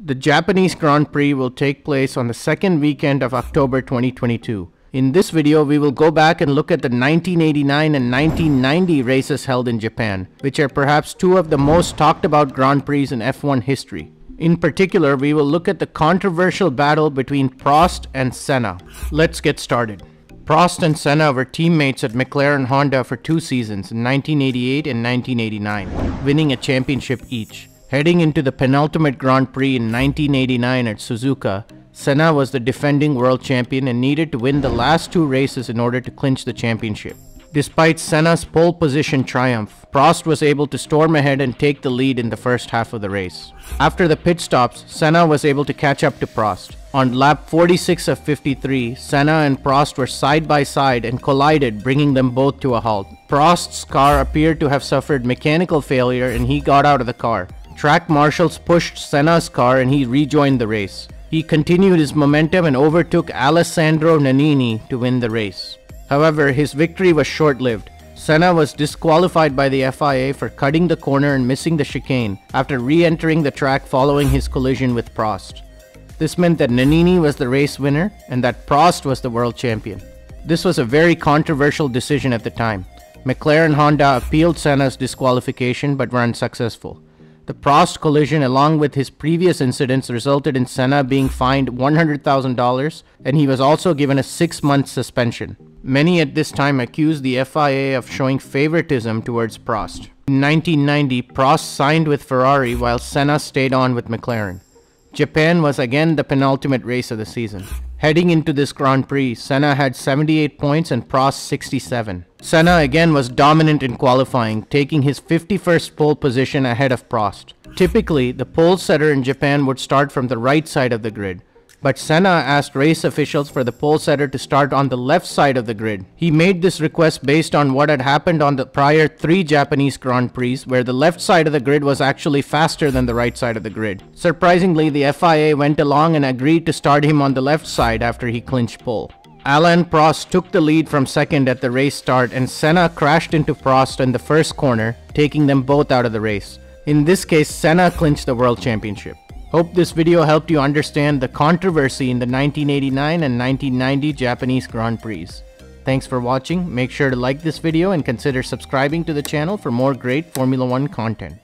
The Japanese Grand Prix will take place on the second weekend of October 2022. In this video, we will go back and look at the 1989 and 1990 races held in Japan, which are perhaps two of the most talked about Grand Prix in F1 history. In particular, we will look at the controversial battle between Prost and Senna. Let's get started. Prost and Senna were teammates at McLaren Honda for 2 seasons in 1988 and 1989, winning a championship each. Heading into the penultimate Grand Prix in 1989 at Suzuka, Senna was the defending world champion and needed to win the last 2 races in order to clinch the championship. Despite Senna's pole position triumph, Prost was able to storm ahead and take the lead in the first half of the race. After the pit stops, Senna was able to catch up to Prost. On lap 46 of 53, Senna and Prost were side by side and collided, bringing them both to a halt. Prost's car appeared to have suffered mechanical failure and he got out of the car. Track marshals pushed Senna's car and he rejoined the race. He continued his momentum and overtook Alessandro Nannini to win the race. However, his victory was short-lived. Senna was disqualified by the FIA for cutting the corner and missing the chicane after re-entering the track following his collision with Prost. This meant that Nannini was the race winner and that Prost was the world champion. This was a very controversial decision at the time. McLaren Honda appealed Senna's disqualification but were unsuccessful. The Prost collision, along with his previous incidents, resulted in Senna being fined $100,000 and he was also given a 6-month suspension. Many at this time accused the FIA of showing favoritism towards Prost. In 1990, Prost signed with Ferrari while Senna stayed on with McLaren. Japan was again the penultimate race of the season. Heading into this Grand Prix, Senna had 78 points and Prost 67. Senna again was dominant in qualifying, taking his 51st pole position ahead of Prost. Typically, the pole setter in Japan would start from the right side of the grid, but Senna asked race officials for the pole setter to start on the left side of the grid. He made this request based on what had happened on the prior 3 Japanese Grand Prix, where the left side of the grid was actually faster than the right side of the grid. Surprisingly, the FIA went along and agreed to start him on the left side after he clinched pole. Alain Prost took the lead from second at the race start and Senna crashed into Prost in the first corner, taking them both out of the race. In this case, Senna clinched the world championship. Hope this video helped you understand the controversy in the 1989 and 1990 Japanese Grand Prix. Thanks for watching. Make sure to like this video and consider subscribing to the channel for more great Formula 1 content.